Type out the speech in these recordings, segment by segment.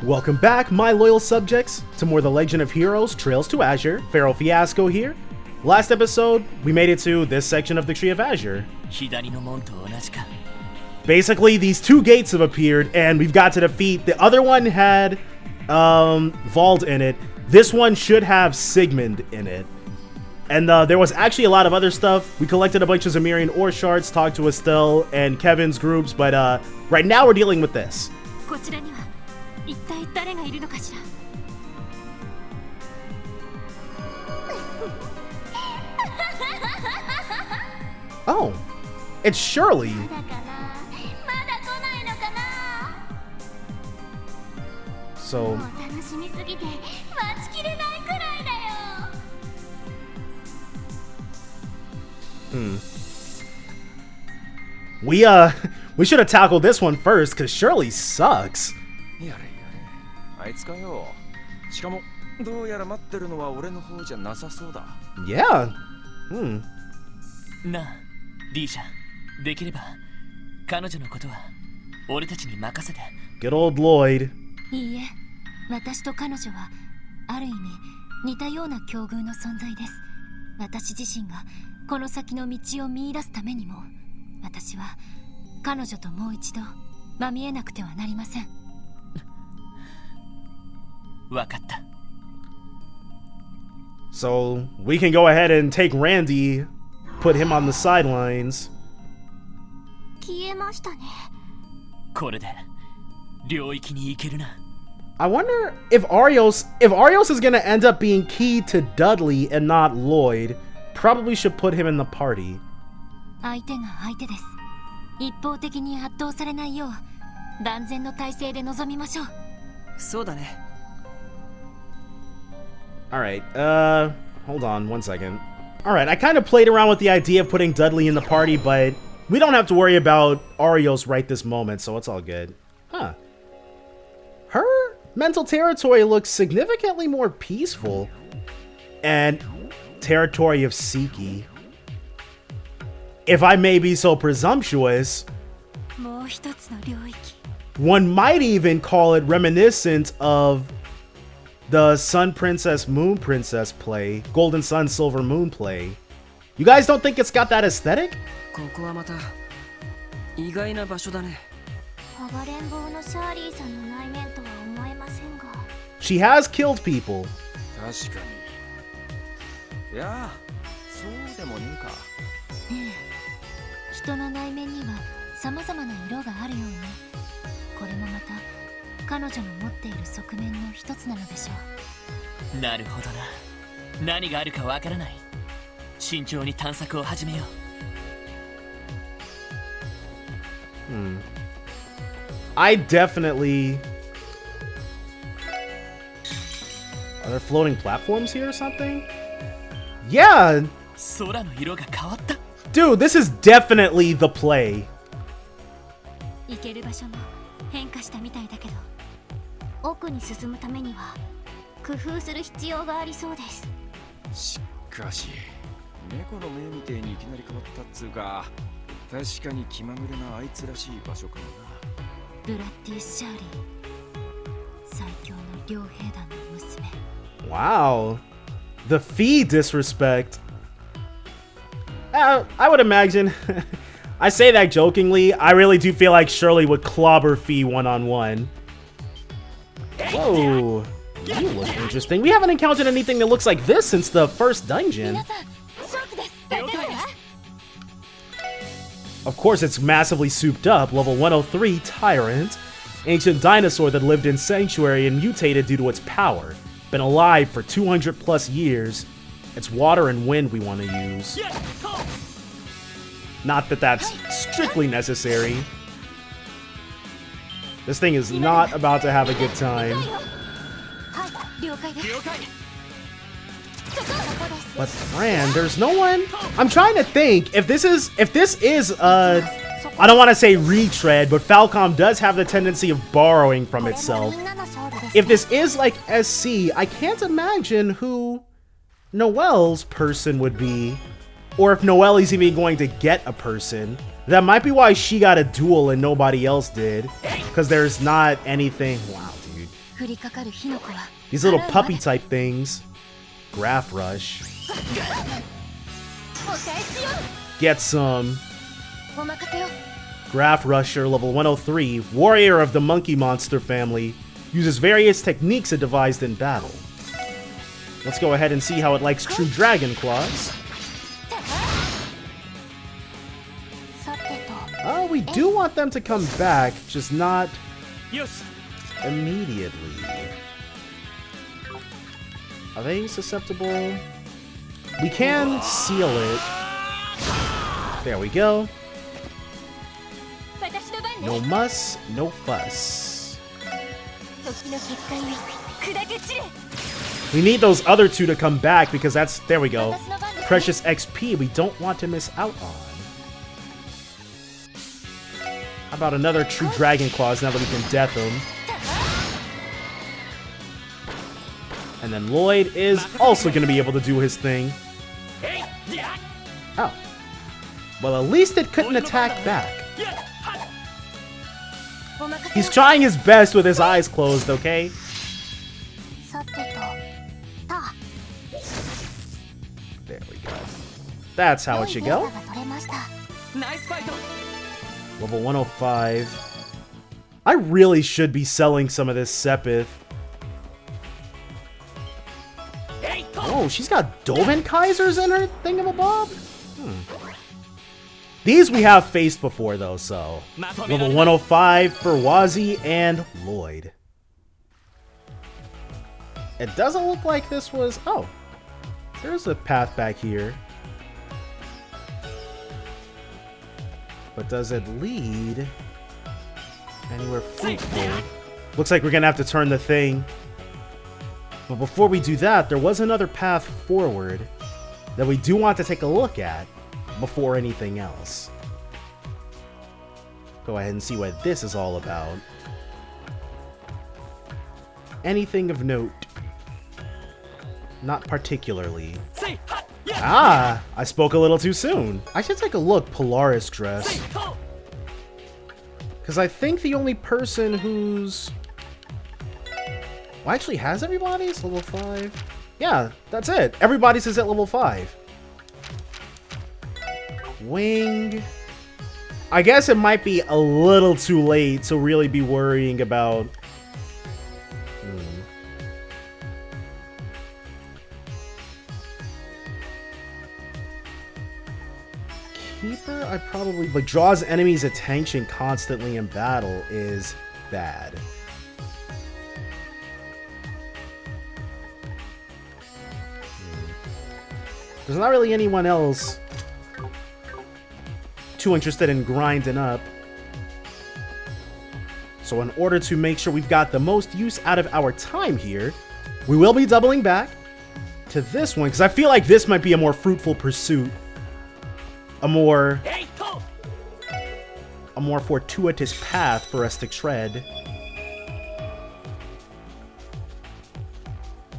Welcome back, my loyal subjects, to more The Legend of Heroes Trails to Azure. Pharaoh Fiasco here. Last episode, we made it to this section of the Tree of Azure. Basically, these two gates have appeared, and we've got to defeat. The other one had Vald in it. This one should have Sigmund in it. And there was actually a lot of other stuff. We collected a bunch of Zamirian ore shards, talked to Estelle and Kevin's groups, but right now we're dealing with this. Oh, it's Shirley. So we should have tackled this one first, because Shirley sucks. Yeah. Good old Lloyd. いいえ、私と彼女はある意味似たような境遇の存在です。私自身がこの先の道を見出すためにも、私は彼女ともう一度まみえなくてはなりません。わかった。So we can go ahead and take Randy, put him on the sidelines. 消えましたね。これで領域に行けるな。I wonder if Arios is gonna end up being key to Dudley and not Lloyd. Probably should put him in the party. 相手が相手です。一方的に圧倒されないよう断然の体制で臨みましょう。そうだね。Alright, hold on one second. Alright, I kind of played around with the idea of putting Dudley in the party, but we don't have to worry about Arios right this moment, so it's all good. Huh. Her mental territory looks significantly more peaceful. And Territory of Siki. If I may be so presumptuous, one might even call it reminiscent of the Sun Princess Moon Princess play, Golden Sun Silver Moon play. You guys don't think it's got that aesthetic? She has killed people. I definitely... Are there floating platforms here or something? Yeah! Dude, this is definitely the play. Wow. The fee disrespect. I would imagine. I say that jokingly. I really do feel like Shirley would clobber Fee one-on-one. Whoa. You look interesting. We haven't encountered anything that looks like this since the first dungeon. Of course, it's massively souped up. Level 103, Tyrant. Ancient dinosaur that lived in Sanctuary and mutated due to its power. Been alive for 200 plus years. It's water and wind we want to use. Not that that's strictly necessary. This thing is not about to have a good time. But Fran, there's no one. I'm trying to think if this is I don't want to say retread, but Falcom does have the tendency of borrowing from itself. If this is like SC, I can't imagine who Noelle's person would be, or if Noelle is even going to get a person. That might be why she got a duel and nobody else did, because there's not anything. Wow, dude. 降りかかる火の粉は These little puppy type things. Graph Rush. お返しよ Get some. お任せよ Graph Rusher, level 103, warrior of the monkey monster family, uses various techniques it devised in battle. Let's go ahead and see how it likes true dragon claws. さてと Oh, we do want them to come back, just not よし immediately. Are they susceptible? We can seal it. There we go. 私の番ね No muss, no fuss. 時の結界に砕け散れ We need those other two to come back because that's, there we go. Precious XP we don't want to miss out on. How about another true dragon claws now that we can death him? And then Lloyd is also going to be able to do his thing. Oh. Well, at least it couldn't attack back. お任せ He's よ trying his best with his eyes closed, okay? さてとた There we go. That's how it should 良い go. データが取れました ナイスファイト Level 105. I really should be selling some of this Sepith. Oh, she's got Doven Kaisers in her thingamabob? These we have faced before, though, so... Level 105 for Wazi and Lloyd. It doesn't look like this was... Oh. There's a path back here. But does it lead anywhere fruitful? Looks like we're gonna have to turn the thing. But before we do that, there was another path forward that we do want to take a look at before anything else. Go ahead and see what this is all about. Anything of note? Not particularly. Ah, I spoke a little too soon. I should take a look, Polaris dress. Because I think the only person who's... Well, actually has everybody's level 5. Yeah, that's it. Everybody's is at level 5. Wing. I guess it might be a little too late to really be worrying about... Keeper, I probably... Like, draws enemies' attention constantly in battle is bad. There's not really anyone else too interested in grinding up. So in order to make sure we've got the most use out of our time here, we will be doubling back to this one, because I feel like this might be a more fruitful pursuit. A more fortuitous path for us to tread.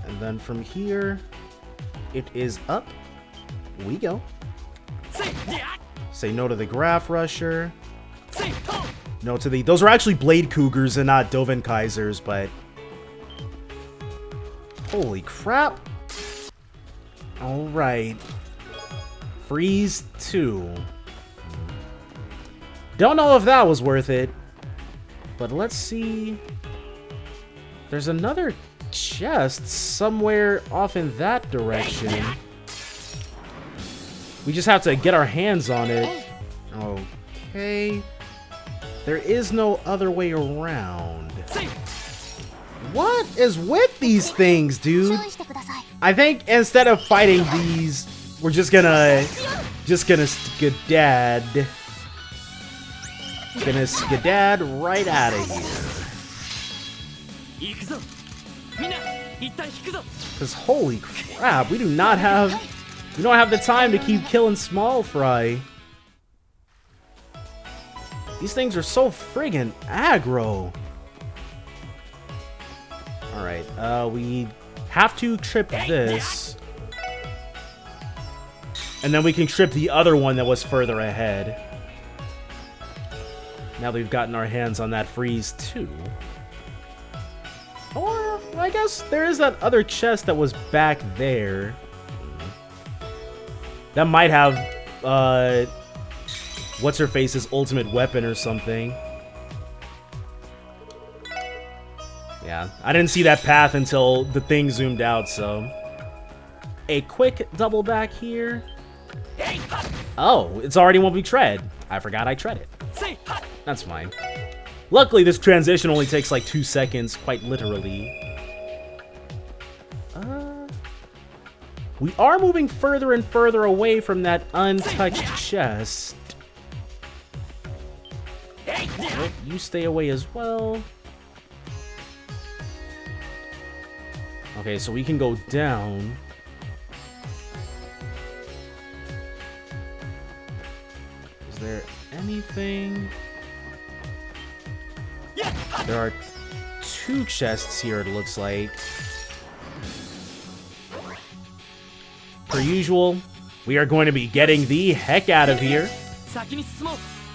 And then from here, it is up we go. Say no to the Graph Rusher. No to the... Those are actually Blade Cougars and not Doven Kaisers, but... Holy crap. Alright. Freeze 2. Don't know if that was worth it. But let's see... There's another chest somewhere off in that direction. We just have to get our hands on it. Okay. There is no other way around. What is with these things, dude? I think instead of fighting these, we're just gonna skadad. Gonna skadad right out of here. Cause holy crap, we don't have the time to keep killing small fry. These things are so friggin' aggro. Alright, we have to trip this. And then we can trip the other one that was further ahead. Now that we've gotten our hands on that freeze too. Or I guess there is that other chest that was back there. That might have, what's-her-face's ultimate weapon or something. Yeah, I didn't see that path until the thing zoomed out, so... A quick double back here. Oh, it's already what we tread. I forgot I tread it. That's fine. Luckily, this transition only takes like 2 seconds, quite literally. We are moving further and further away from that untouched chest. Oh, you stay away as well. Okay, so we can go down. Is there anything? There are 2 chests here, it looks like. Per usual, we are going to be getting the heck out of here.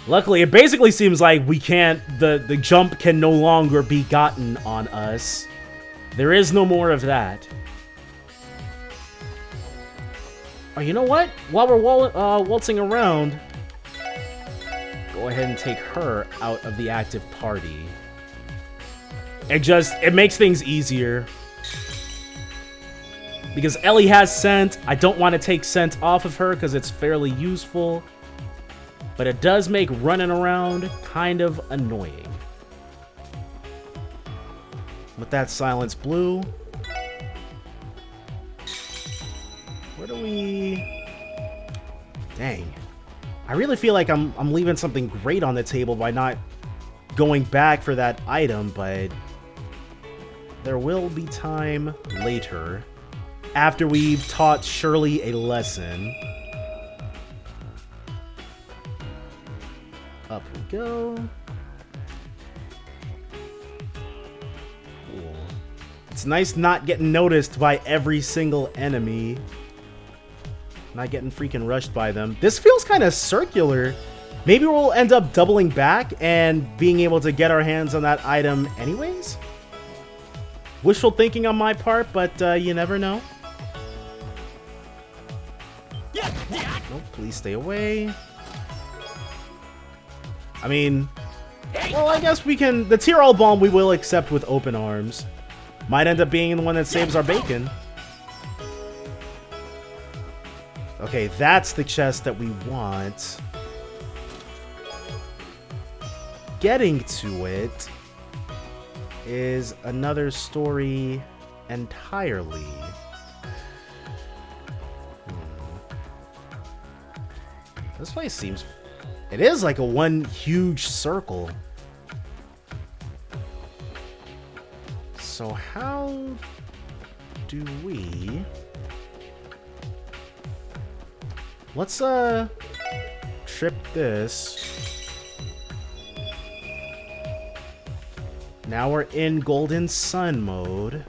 Luckily, it basically seems like we can't, the jump can no longer be gotten on us. There is no more of that. Oh, you know what? While we're waltzing around, go ahead and take her out of the active party. It makes things easier. Because Ellie has scent. I don't want to take scent off of her because it's fairly useful. But it does make running around kind of annoying. With that silence blue. Where do we... Dang. I really feel like I'm leaving something great on the table by not going back for that item, but there will be time later. After we've taught Shirley a lesson. Up we go. Cool. It's nice not getting noticed by every single enemy. Not getting freaking rushed by them. This feels kind of circular. Maybe we'll end up doubling back and being able to get our hands on that item anyways? Wishful thinking on my part, but you never know. Nope, please stay away. I mean, well, I guess we can... The Tyrol Bomb we will accept with open arms. Might end up being the one that saves our bacon. Okay, that's the chest that we want. Getting to it is another story entirely. This place seems... It is like a one huge circle. So how do we... Let's trip this. Now we're in Golden Sun mode.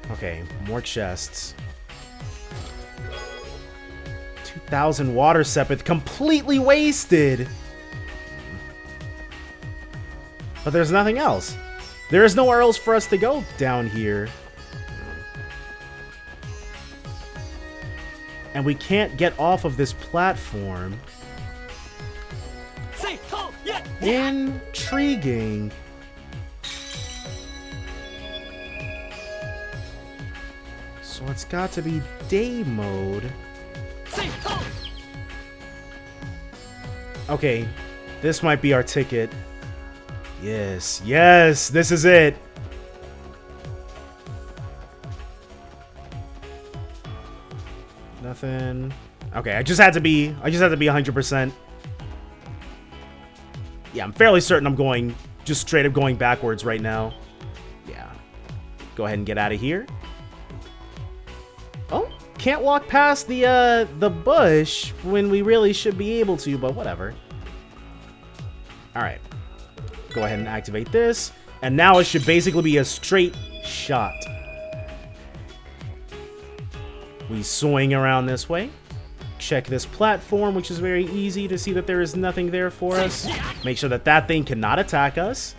Okay, more chests. 2,000 water sepith completely wasted. But there's nothing else. There is nowhere else for us to go down here. And we can't get off of this platform. Intriguing. So it's got to be day mode. Okay, this might be our ticket. Yes, yes, this is it. Nothing. Okay, I just had to be 100%. Yeah, I'm fairly certain I'm going just straight up going backwards right now. Yeah. Go ahead and get out of here. Oh, can't walk past the bush when we really should be able to, but whatever. All right. Go ahead and activate this, and now it should basically be a straight shot. We swing around this way. Check this platform, which is very easy to see that there is nothing there for us. Make sure that that thing cannot attack us.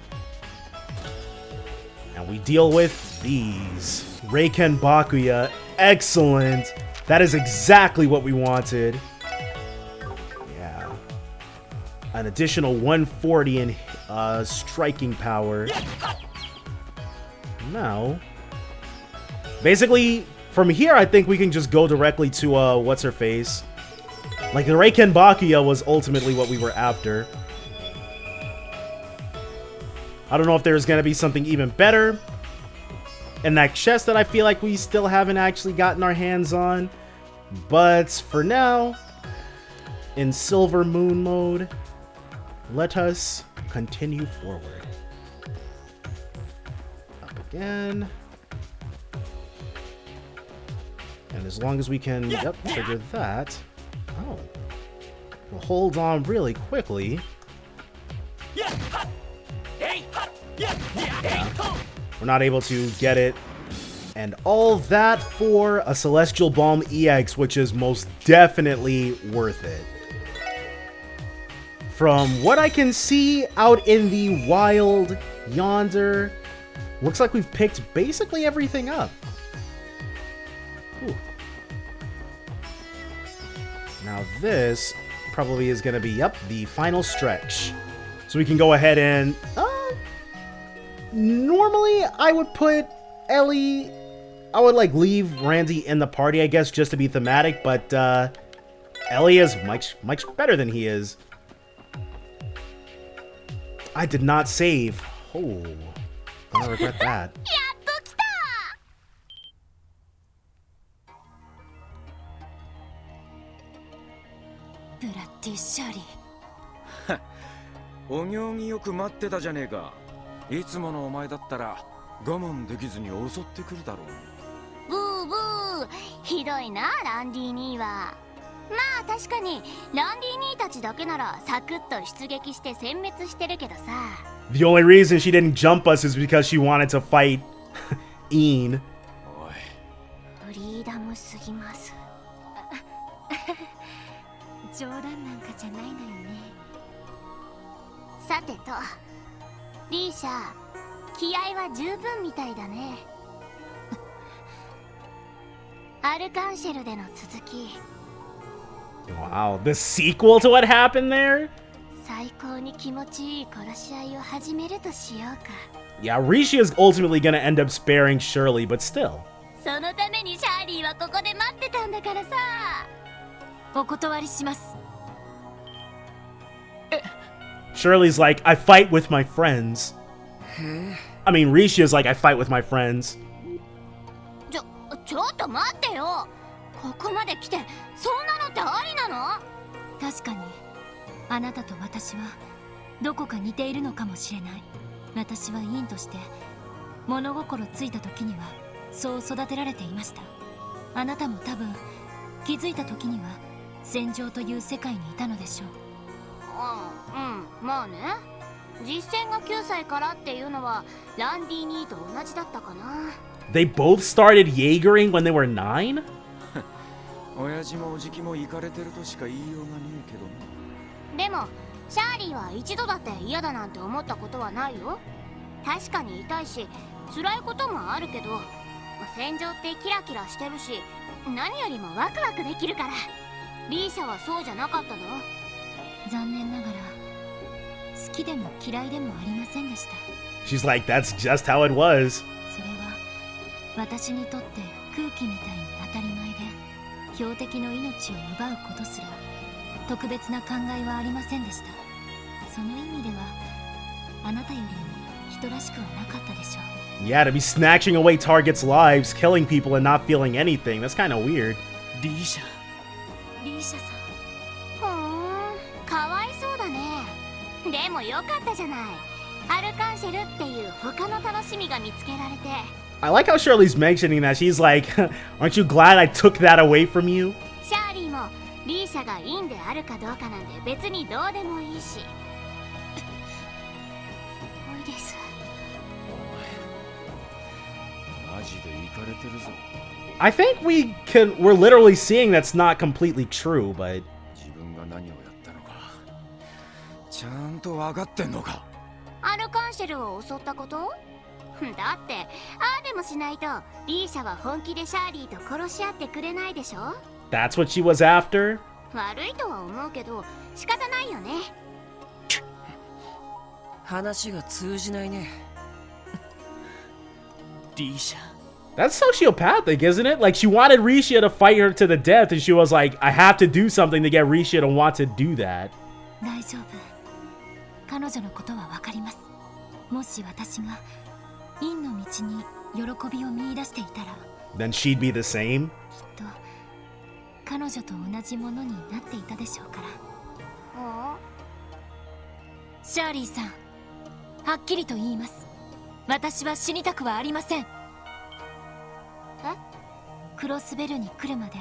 And we deal with these. Reiken Bakuya. Excellent. That is exactly what we wanted. Yeah. An additional 140 in striking power. Now, basically, from here, I think we can just go directly to, what's-her-face. Like, the Reiken Bakuya was ultimately what we were after. I don't know if there's gonna be something even better in that chest that I feel like we still haven't actually gotten our hands on. But for now, in Silver Moon mode, let us continue forward. Up again. And as long as we can, yep, trigger that. Oh. We'll hold on really quickly. Yeah. We're not able to get it. And all that for a Celestial Balm EX, which is most definitely worth it. From what I can see out in the wild yonder, looks like we've picked basically everything up. Ooh. Now this probably is going to be, yep, the final stretch. So we can go ahead and... normally, I would put Ellie... I would, like, leave Randy in the party, I guess, just to be thematic, but, Ellie is much better than he is. I did not save. Oh. Gonna regret that. Bloody Shirley. お行儀よく待ってたじゃねえか。いつものお前だったら我慢できずに襲ってくるだろう。ブーブー、ひどいなランディ兄は。まあ確かにランディ兄たちだけならサクッと出撃して殲滅してるけどさ。The only reason she didn't jump us is because she wanted to fight Ian. おい。フリーダムすぎます。冗談なんかじゃないのよね。さてと、リーシャ、気合は十分みたいだね。アルカンシェルでの続き。Wow, the sequel to what happened there? 最高に気持ちいい殺し合いを始めるとしようか。Yeah, Rixia is ultimately gonna end up sparing Shirley, but still. そのためにシャーリーはここで待ってたんだからさ。お断りします。Shirley's like, I fight with my friends. I mean, Rishia's like, I fight with my friends. ちょっと待ってよ。ここまで来て、そんなのってありなの？確かに、あなたと私はどこか似ているのかもしれない。私はインとして物心ついた時にはそう育てられていました。あなたも多分気づいた時には戦場という世界にいたのでしょう。まあね。実戦が9歳からっていうのはランディ兄と同じだったかな。They both started Jaegering when they were 9? 親父もおじきもイカれてるとしか言いようがねえけどな。でもシャーリーは一度だって嫌だなんて思ったことはないよ。確かに痛いし辛いこともあるけど、戦場ってキラキラしてるし何よりもワクワクできるから。リーシャはそうじゃなかったの？残念ながら好きでも嫌いでもありませんでした。 She's like, that's just how it was. それは私にとって空気みたいに当たり前で、標的の命を奪うことすら特別な考えはありませんでした。その意味ではあなたよりも人らしくはなかったでしょう。 Yeah, to be snatching away targets' lives, killing people and not feeling anything. That's kind of weird. リーシャ。リーシャさん。かわいそうだね。でもよかったじゃない。アルカンシェルっていう他の楽しみが見つけられて。I like how Shirley's mentioning that. She's like, aren't you glad I took that away from you? シャーリーもリーシャがインであるかどうかなんて別にどうでもいいし。おいです。マジでイカれてるぞ。I think we're literally seeing that's not completely true, but 自分が何をやったのかちゃんと分かってんのか。アルカンシェルを襲ったこと？だってああでもしないとリーシャは本気でシャーリーと殺し合ってくれないでしょ。 That's what she was after? 悪いとは思うけど仕方ないよね。話が通じないね。リーシャ That's sociopathic, isn't it? Like, she wanted Rixia to fight her to the death, and she was like, I have to do something to get Rixia to want to do that. 大丈夫。彼女のことはわかります。もし私が陰の道に喜びを見出していたら、 Then she'd be the same? きっと彼女と同じものになっていたでしょうから。シャーリーさん、はっきりと言います。私は死にたくはありません。クロスベルに来るまで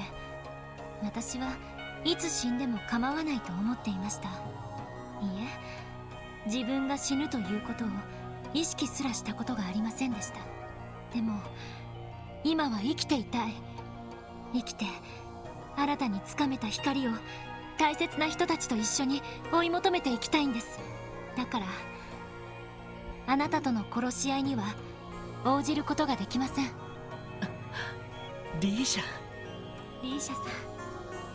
私はいつ死んでも構わないと思っていました。いいえ、自分が死ぬということを意識すらしたことがありませんでした。でも今は生きていたい。生きて新たにつかめた光を大切な人たちと一緒に追い求めていきたいんです。だからあなたとの殺し合いには応じることができません。リーシャリーシャさ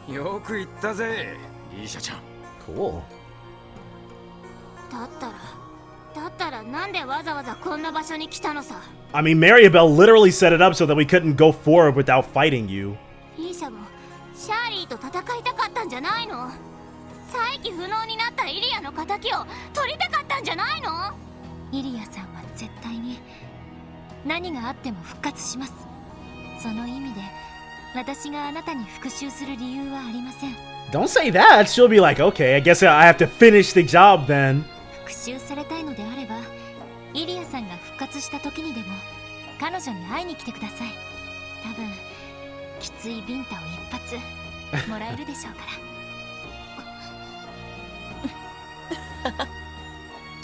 ん、よく言ったぜリーシャちゃん。 Cool. だったらなんでわざわざこんな場所に来たのさ。 I mean, Maribel literally set it up so that we couldn't go forward without fighting you. リーシャもシャーリーと戦いたかったんじゃないの？再起不能になったイリアの仇を取りたかったんじゃないの？イリアさんは絶対に何があっても復活します。その意味で私があなたに復讐する理由はありません。 Don't say that. She'll be like, okay, I guess I have to finish the job then. 復讐されたいのであればイリアさんが復活した時にでも彼女に会いに来てください。多分きついビンタを一発もらえるでしょうから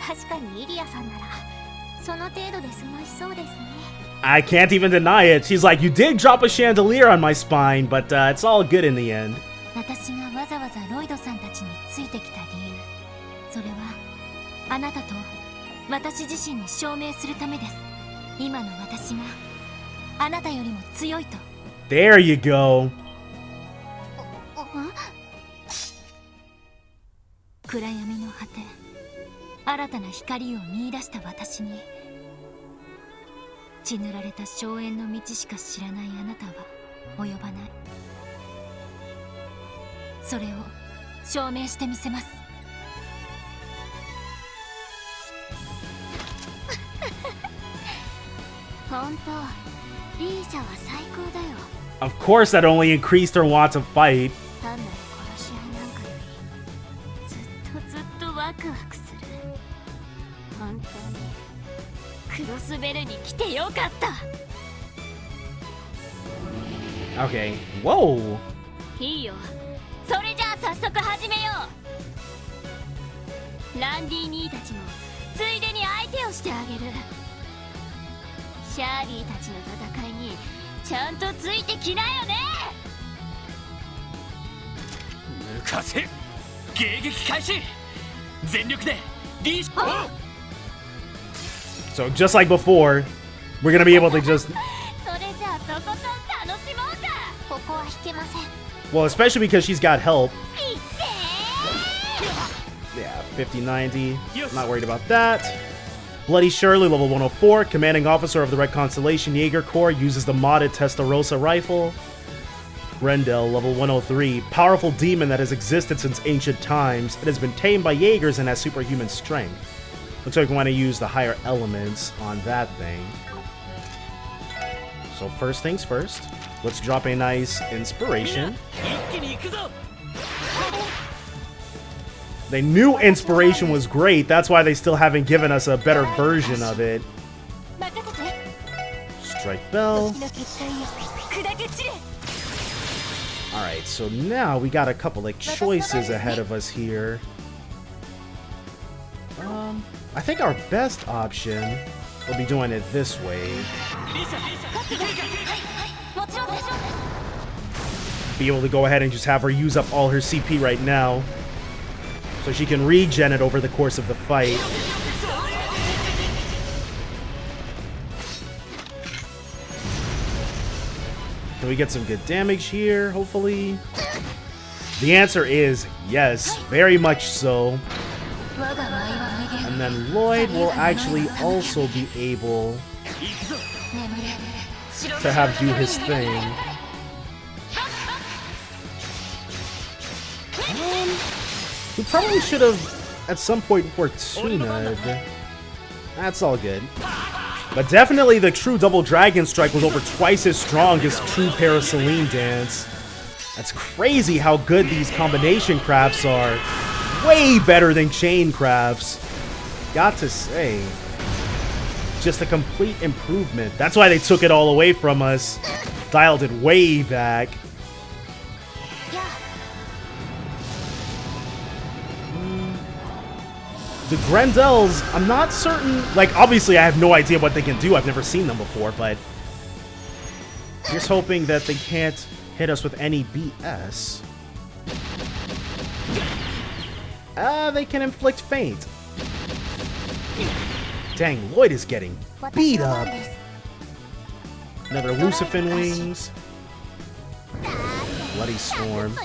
確かにイリアさんならその程度で済ましそうですね。 I can't even deny it. She's like, you did drop a chandelier on my spine, but it's all good in the end. 私がわざわざロイドさんたちについてきた理由、それはあなたと私自身に証明するためです。今の私があなたよりも強いと。 There you go. 暗闇の果て、新たな光を見出した私に血塗られた荘園の道しか知らないあなたは及ばない。それを証明してみせます。本当、リーシャは最高だよ。 Of course, that only increased her want to fight. 単なる殺し合いなんかよりずっとワクワクする。本当にクロスベルに来てよかった。 Okay. Whoa. いいよ、それじゃあ早速始めよう。ランディ兄たちもついでに相手をしてあげる。シャーリーたちの戦いにちゃんとついてきなよね。抜かせ迎撃開始全力でリーシャ So just like before, we're gonna be able to just... それじゃあとことん楽しもうか。ここは引けません。 Well, especially because she's got help. いって Yeah, 50-90. Not worried about that. Bloody Shirley, level 104. Commanding officer of the Red Constellation Jaeger Corps, uses the modded Testarossa rifle. Grendel, level 103. Powerful demon that has existed since ancient times. It has been tamed by Jaegers and has superhuman strength. Looks like we want to use the higher elements on that thing. So first things first. Let's drop a nice inspiration. 一気に行くぞ They knew inspiration was great. That's why they still haven't given us a better version of it. 任せて。 Strike bell. 時の結界よ、砕け散れ。 Alright, so now we got a couple of choices ahead of us here. I think our best option will be doing it this way. リーシャもちろんです。 Be able to go ahead and just have her use up all her CP right now. So she can regen it over the course of the fight. Can we get some good damage here, hopefully? The answer is yes, very much so. And then Lloyd will actually also be able to have do his thing. We probably should have at some point Fortuna'd. That's all good. But definitely the true double dragon strike was over twice as strong as true Paraceline dance. That's crazy how good these combination crafts are. Way better than chain crafts. Got to say. Just a complete improvement. That's why they took it all away from us. Dialed it way back. The Grendels, I'm not certain. Like, obviously, I have no idea what they can do. I've never seen them before, but just hoping that they can't hit us with any BS. They can inflict feint. Dang, Lloyd is getting beat up. Another Lucifin Wings. Bloody Storm.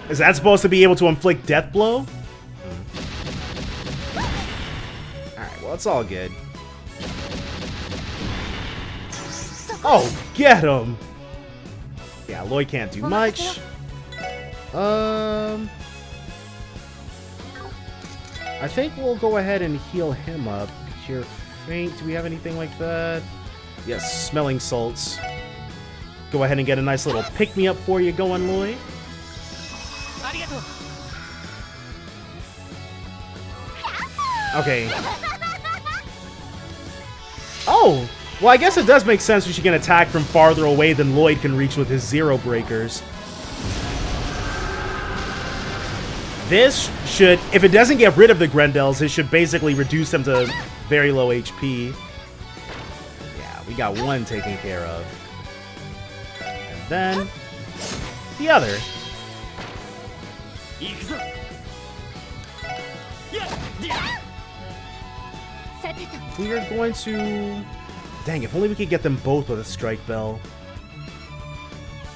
Is that supposed to be able to inflict Death Blow? Alright, well, it's all good. Oh, get him! Yeah, Lloyd can't do much. I think we'll go ahead and heal him up. Cure Faint, do we have anything like that? Yes, Smelling Salts. Go ahead and get a nice little pick-me-up for you going, Lloyd. Okay. Oh! Well, I guess it does make sense she can attack from farther away than Lloyd can reach with his Zero Breakers. This should, if it doesn't get rid of the Grendels, it should basically reduce them to very low HP. Yeah, we got one taken care of. And then the other. We are going to... Dang, if only we could get them both with a Strike Bell.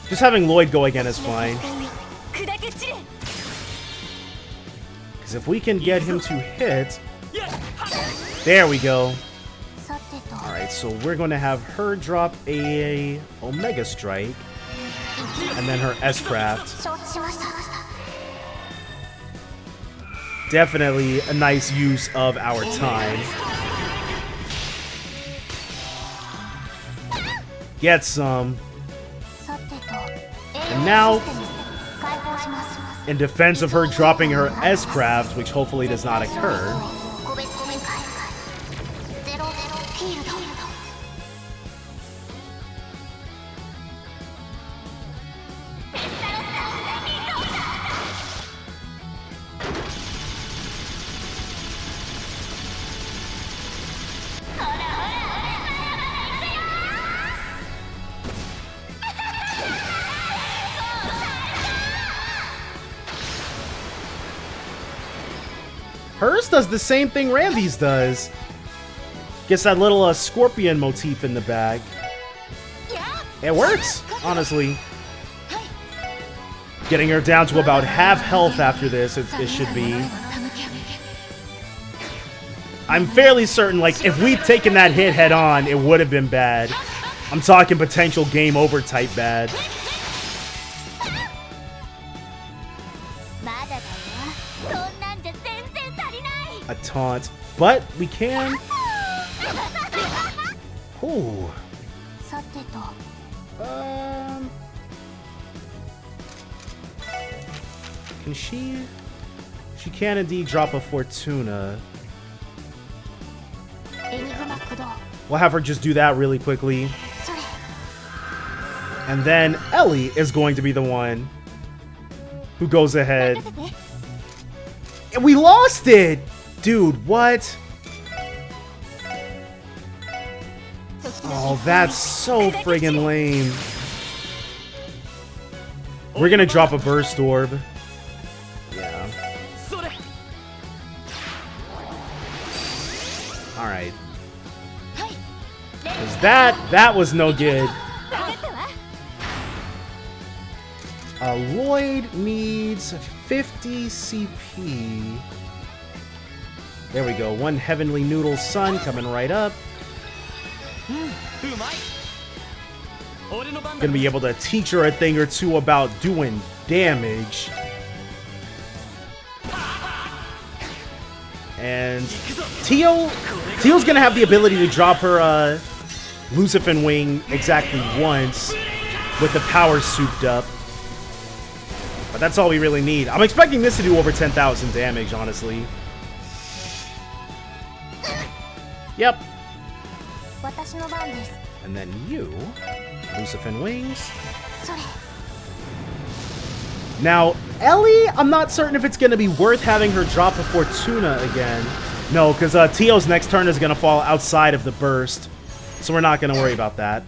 Just having Lloyd go again is fine. Because if we can get him to hit... There we go. Alright, so we're going to have her drop a Omega Strike. And then her S-Craft. Definitely a nice use of our time. Get some. And now, in defense of her dropping her S-Craft, which hopefully does not occur. Hers does the same thing Randy's does. Gets that little scorpion motif in the bag. It works, honestly. Getting her down to about half health after this, it should be. I'm fairly certain, like, if we'd taken that hit head on, it would have been bad. I'm talking potential game over type bad. A taunt, but we can. Ooh. Can she? She can indeed drop a Fortuna. We'll have her just do that really quickly. And then Ellie is going to be the one who goes ahead. And we lost it! Dude, what? Oh, that's so friggin' lame. We're gonna drop a Burst Orb. Yeah. Alright. 'Cause that was no good. Lloyd needs 50 CP. There we go. One Heavenly Noodle Sun coming right up. Gonna be able to teach her a thing or two about doing damage. And Teal's gonna have the ability to drop her Lucifin Wing exactly once with the power souped up. But that's all we really need. I'm expecting this to do over 10,000 damage, honestly. Yep. And then you, Lucifin Wings. Now, Ellie, I'm not certain if it's going to be worth having her drop a Fortuna again. No, because Tio's next turn is going to fall outside of the burst. So we're not going to worry about that.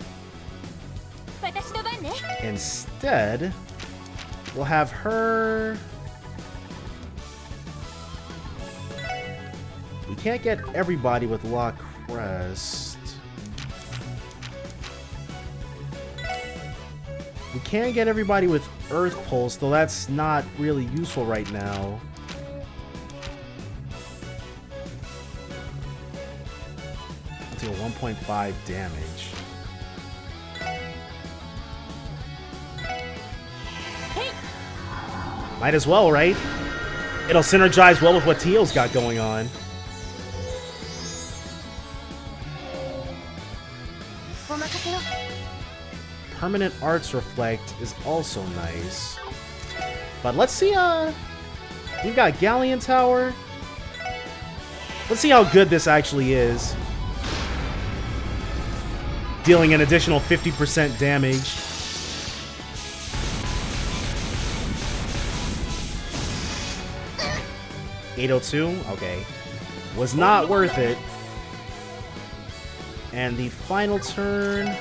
Instead, we'll have her... We can't get everybody with La Crest. We can get everybody with Earth Pulse, though that's not really useful right now. Deal 1.5 damage. Might as well, right? It'll synergize well with what Teal's got going on. Permanent Arts Reflect is also nice. But let's see, we've got Galleon Tower. Let's see how good this actually is. Dealing an additional 50% damage. $802? Okay. Was not worth it. And the final turn...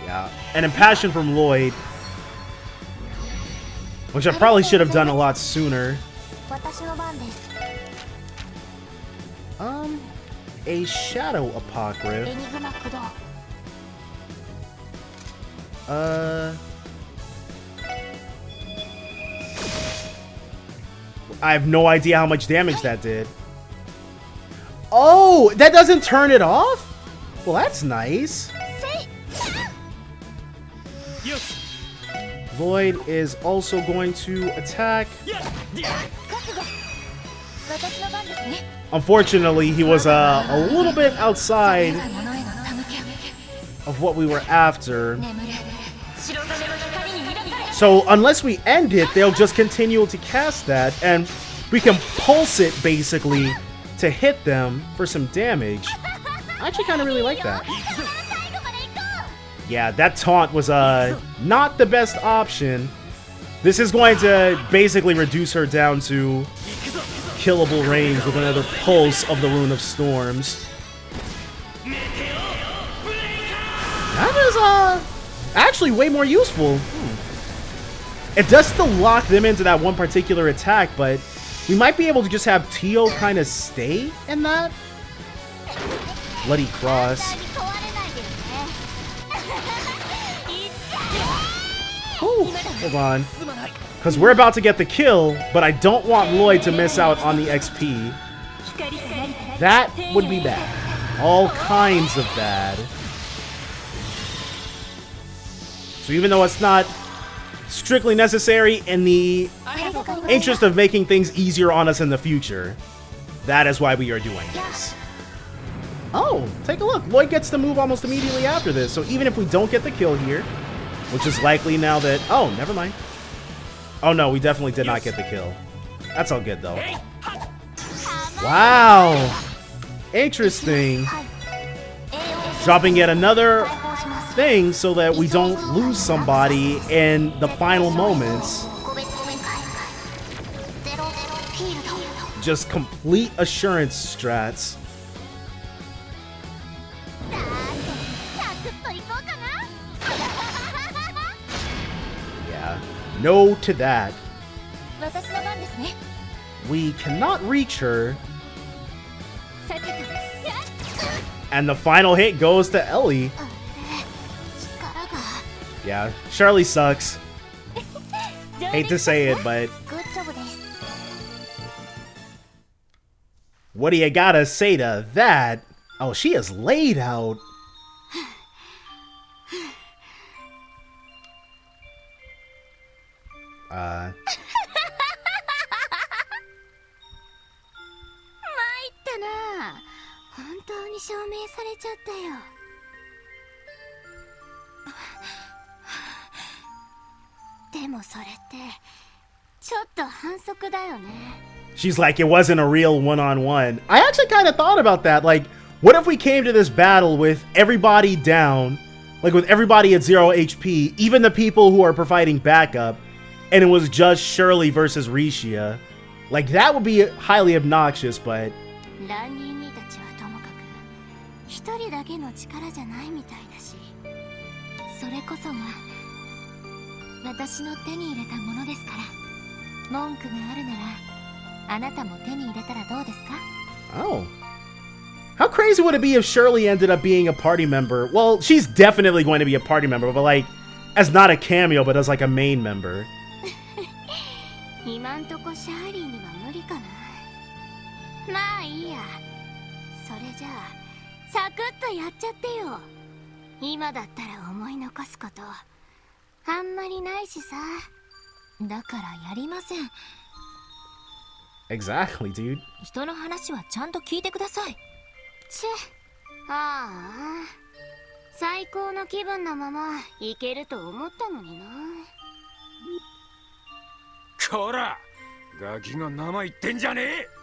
Yeah. An Impassion from Lloyd. Which I probably should have done a lot sooner. A Shadow Apocryph. I have no idea how much damage that did. Oh, that doesn't turn it off? Well, that's nice. Lloyd is also going to attack. Unfortunately, he was a little bit outside of what we were after. So unless we end it, they'll just continue to cast that, and we can pulse it basically to hit them for some damage. I actually kind of really like that. Yeah, that taunt was not the best option. This is going to basically reduce her down to killable range with another pulse of the Rune of Storms. That is actually way more useful. It does still lock them into that one particular attack, but we might be able to just have Tio kind of stay in that. Bloody Cross. Ooh, hold on. Because we're about to get the kill, but I don't want Lloyd to miss out on the XP. That would be bad. All kinds of bad. So even though it's not strictly necessary in the interest of making things easier on us in the future, that is why we are doing this. Oh, take a look. Lloyd gets to move almost immediately after this. So even if we don't get the kill here, which is likely now that... Oh, never mind. Oh no, we definitely did not get the kill. That's all good though. Wow. Interesting. Dropping yet another thing so that we don't lose somebody in the final moments. Just complete assurance strats. Yeah, no to that. We cannot reach her. And the final hit goes to Ellie. Yeah, Shirley sucks. Hate to say it, but what do you gotta say to that? Oh, she is laid out. She's like, it wasn't a real one-on-one. I actually kind of thought about that. Like, what if we came to this battle with everybody down, like with everybody at 0 HP, even the people who are providing backup, and it was just Shirley versus Rixia? Like, that would be highly obnoxious, but... Oh. How crazy would it be if Shirley ended up being a party member? Well, she's definitely going to be a party member, but like, as not a cameo, but as like a main member. Exactly, dude.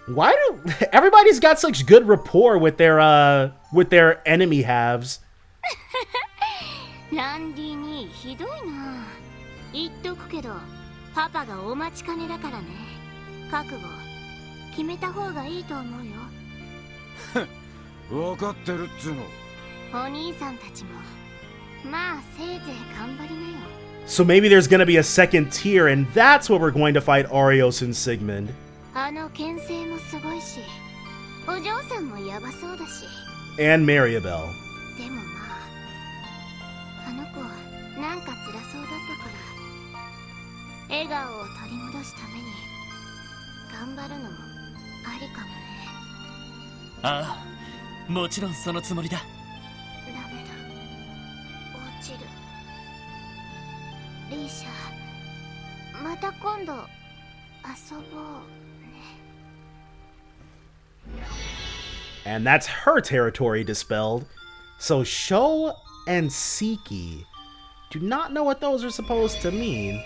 Why do everybody's got such good rapport with their enemy halves? So maybe there's gonna be a second tier, and that's what we're going to fight Arios and Sigmund. And Maribel. And that's her territory dispelled. So Shou and Siki do not know what those are supposed to mean.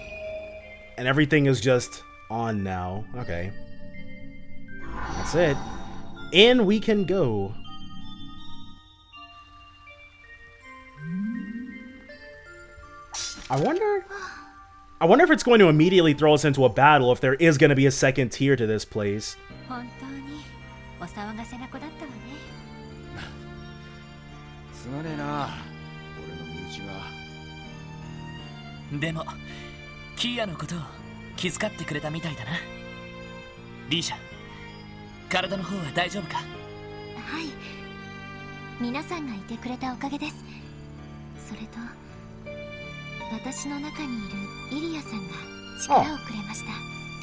And everything is just on now. Okay. That's it. In we can go. I wonder if it's going to immediately throw us into a battle if there is going to be a second tier to this place.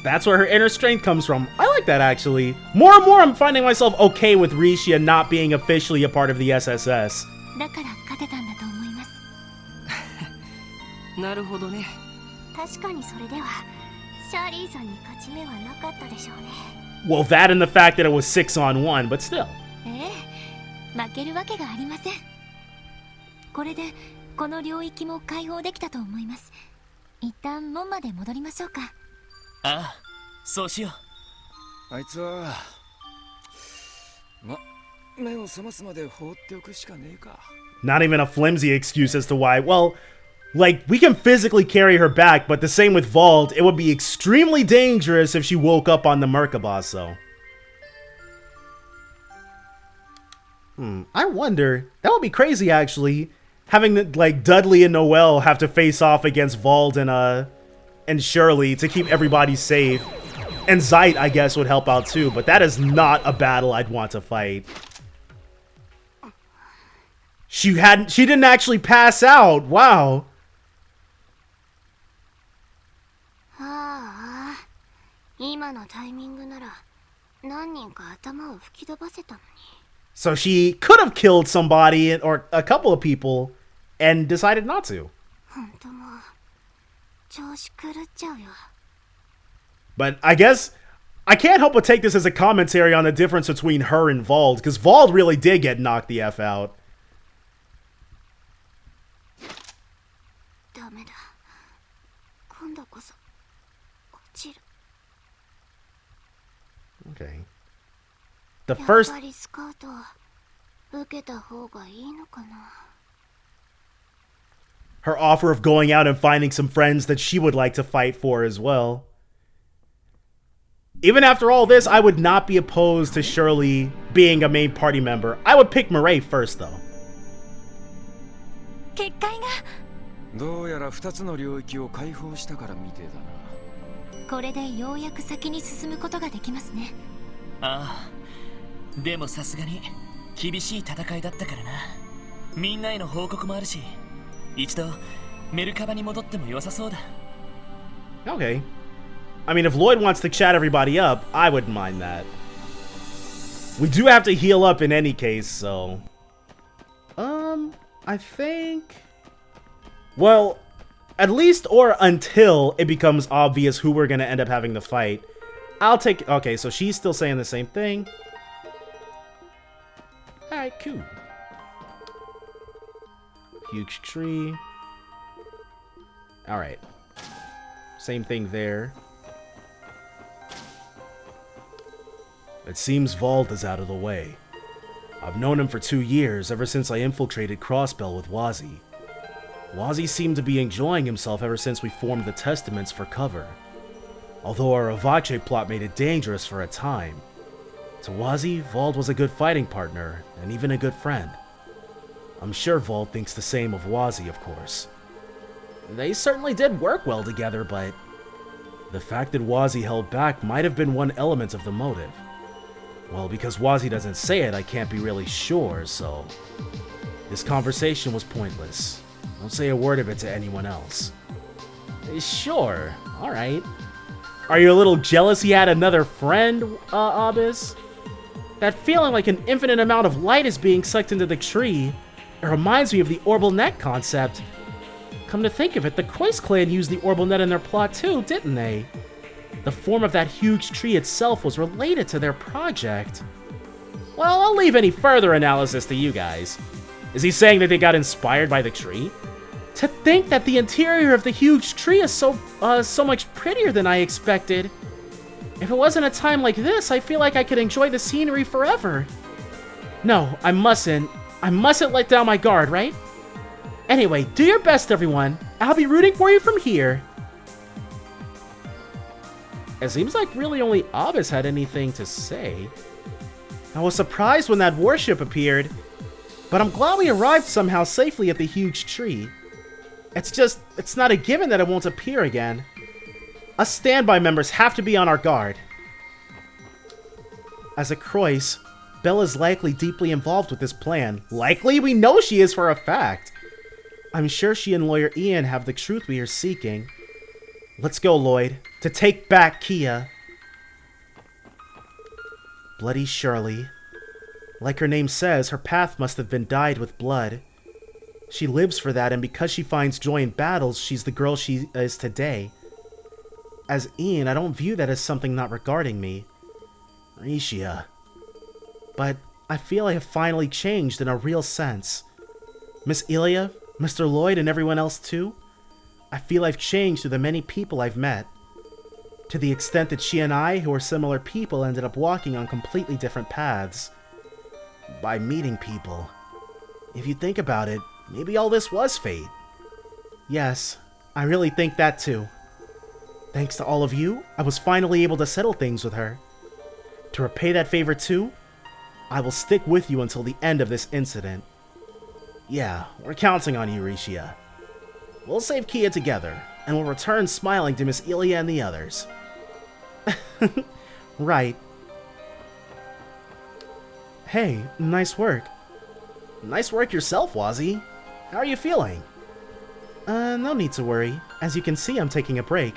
That's where her inner strength comes from. I like that, actually. More and more I'm finding myself okay with Rixia not being officially a part of the SSS. Well, that and the fact that it was 6-on-1, but still. Not even a flimsy excuse as to why. Well, like, we can physically carry her back, but the same with Vault. It would be extremely dangerous if she woke up on the Merkabah, though. I wonder. That would be crazy, actually. Having, like, Dudley and Noelle have to face off against Vault and Shirley to keep everybody safe. And Zeit, I guess, would help out too, but that is not a battle I'd want to fight. She didn't actually pass out. Wow. ああ、今のタイミングなら何人か頭を吹き飛ばせたのに。 So she could have killed somebody or a couple of people and decided not to. 本当もう調子狂っちゃうよ。 But I guess I can't help but take this as a commentary on the difference between her and Vald, because Vald really did get knocked the F out. ダメだ。今度こそ落ちる。 Okay. The やっ first ぱりスカウトは受けた方がいいのかな。 her offer of going out and finding some friends that she would like to fight for as well. Even after all this, I would not be opposed to Shirley being a main party member. I would pick Murray first, though. 結界が。どうやら2つの領域を解放したからみてえだな。これでようやく先に進むことができますね。ああ、でもさすがに厳しい戦いだったからな。みんなへの報告もあるし、一度メルカバに戻っても良さそうだ。 Okay. I mean, if Lloyd wants to chat everybody up, I wouldn't mind that. We do have to heal up in any case, so... I think... Well, at least or until it becomes obvious who we're gonna end up having to fight. I'll take... Okay, so she's still saying the same thing. Alright, cool. Huge tree. Alright. Same thing there. It seems Vald is out of the way. I've known him for 2 years, ever since I infiltrated Crossbell with Wazi. Wazi seemed to be enjoying himself ever since we formed the Testaments for cover. Although our Avache plot made it dangerous for a time. To Wazi, Vald was a good fighting partner, and even a good friend. I'm sure Vald thinks the same of Wazi, of course. They certainly did work well together, but... the fact that Wazi held back might have been one element of the motive. Well, because Wazi doesn't say it, I can't be really sure, so... this conversation was pointless. Don't say a word of it to anyone else. Sure, alright. Are you a little jealous he had another friend, Abyss? That feeling like an infinite amount of light is being sucked into the tree, it reminds me of the Orbal Net concept. Come to think of it, the Krois clan used the Orbal Net in their plot too, didn't they? The form of that huge tree itself was related to their project. Well, I'll leave any further analysis to you guys. Is he saying that they got inspired by the tree? To think that the interior of the huge tree is so much prettier than I expected. If it wasn't a time like this, I feel like I could enjoy the scenery forever. No, I mustn't let down my guard, right? Anyway, do your best, everyone. I'll be rooting for you from here. It seems like really only Abyss had anything to say. I was surprised when that warship appeared, but I'm glad we arrived somehow safely at the huge tree. It's not a given that it won't appear again. Us standby members have to be on our guard. As a Krois, Bella's likely deeply involved with this plan. Likely? We know she is for a fact. I'm sure she and Lawyer Ian have the truth we are seeking. Let's go, Lloyd, to take back Kia. Bloody Shirley. Like her name says, her path must have been dyed with blood. She lives for that, and because she finds joy in battles, she's the girl she is today. As Ian, I don't view that as something not regarding me. Rixia. But I feel I have finally changed in a real sense. Miss Ilya, Mr. Lloyd, and everyone else too? I feel I've changed through the many people I've met. To the extent that she and I, who are similar people, ended up walking on completely different paths. By meeting people. If you think about it, maybe all this was fate. Yes, I really think that too. Thanks to all of you, I was finally able to settle things with her. To repay that favor too, I will stick with you until the end of this incident. Yeah, we're counting on you, Rixia. We'll save Kia together, and we'll return smiling to Miss Ilya and the others. Right. Hey, nice work. Nice work yourself, Wazzy. How are you feeling? No need to worry. As you can see, I'm taking a break.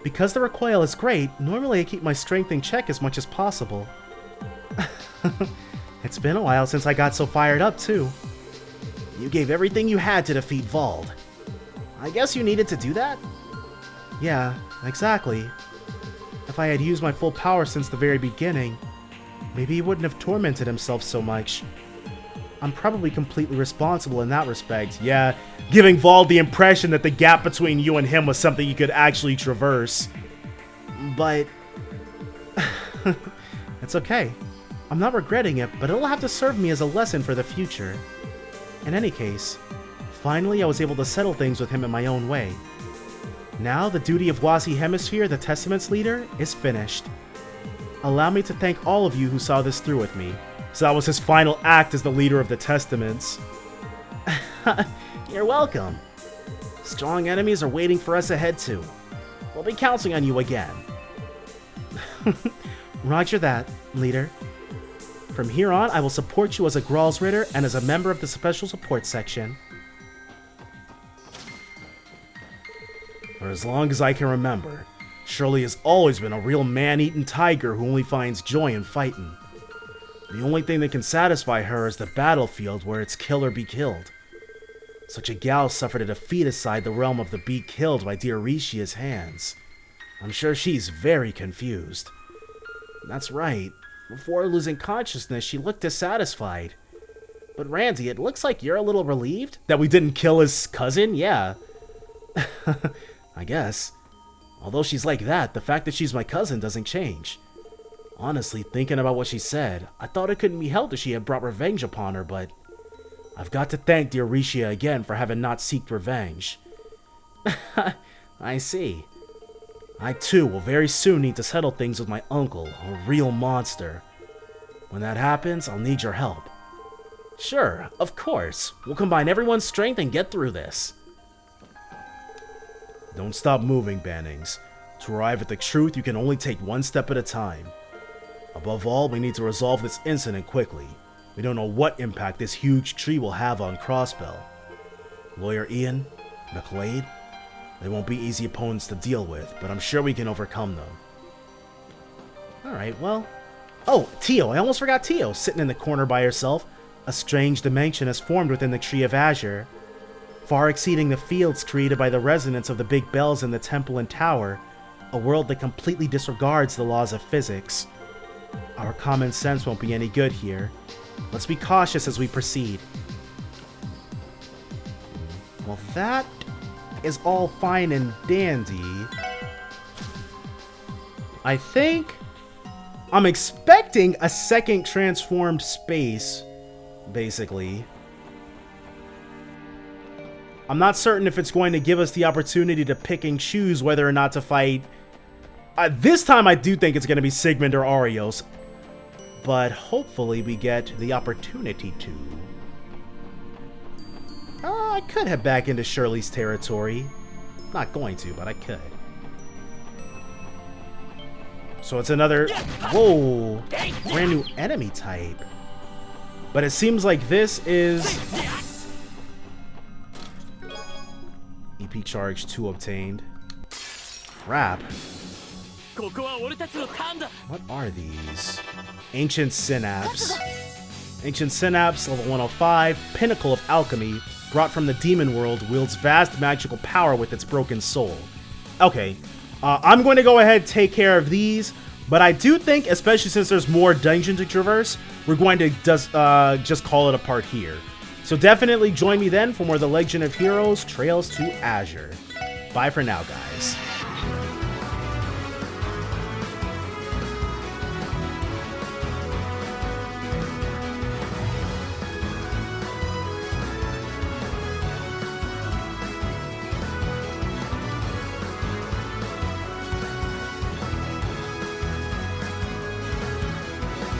Because the recoil is great, normally I keep my strength in check as much as possible. It's been a while since I got so fired up, too. You gave everything you had to defeat Vald. I guess you needed to do that? Yeah, exactly. If I had used my full power since the very beginning, maybe he wouldn't have tormented himself so much. I'm probably completely responsible in that respect. Yeah, giving Vald the impression that the gap between you and him was something you could actually traverse. But it's okay. I'm not regretting it, but it'll have to serve me as a lesson for the future. In any case, finally I was able to settle things with him in my own way. Now the duty of Wasi Hemisphere, the Testament's leader, is finished. Allow me to thank all of you who saw this through with me. So that was his final act as the leader of the Testaments. You're welcome. Strong enemies are waiting for us ahead too. We'll be counting on you again. Roger that, leader. From here on, I will support you as a Gralsritter and as a member of the Special Support Section. For as long as I can remember, Shirley has always been a real man-eating tiger who only finds joy in fighting. The only thing that can satisfy her is the battlefield where it's kill or be killed. Such a gal suffered a defeat aside the realm of the be killed by dear Rixia's hands. I'm sure she's very confused. That's right. Before losing consciousness, she looked dissatisfied. But Randy, it looks like you're a little relieved that we didn't kill his cousin? Yeah. I guess. Although she's like that, the fact that she's my cousin doesn't change. Honestly, thinking about what she said, I thought it couldn't be helped if she had brought revenge upon her, but I've got to thank dear Rixia again for having not seeked revenge. I see. I too will very soon need to settle things with my uncle, a real monster. When that happens, I'll need your help. Sure, of course. We'll combine everyone's strength and get through this. Don't stop moving, Bannings. To arrive at the truth, you can only take one step at a time. Above all, we need to resolve this incident quickly. We don't know what impact this huge tree will have on Crossbell. Lawyer Ian, McLeod, they won't be easy opponents to deal with, but I'm sure we can overcome them. Alright, well... Oh, Tio, I almost forgot Tio, sitting in the corner by herself. A strange dimension has formed within the Tree of Azure. Far exceeding the fields created by the resonance of the big bells in the temple and tower, a world that completely disregards the laws of physics. Our common sense won't be any good here. Let's be cautious as we proceed. Well, that is all fine and dandy. I think I'm expecting a second transformed space, basically. I'm not certain if it's going to give us the opportunity to pick and choose whether or not to fight. This time I do think it's going to be Sigmund or Arios. But hopefully we get the opportunity to. I could head back into Shirley's territory. Not going to, but I could. So it's another... Whoa! Brand new enemy type. But it seems like this is... EP charge 2 obtained. Crap. What are these? Ancient Synapse. Ancient Synapse, level 105, Pinnacle of Alchemy, brought from the demon world, wields vast magical power with its broken soul. Okay, I'm going to go ahead and take care of these, but I do think, especially since there's more dungeon to traverse, we're going to just call it a part here. So definitely join me then for more of the Legend of Heroes Trails to Azure. Bye for now, guys.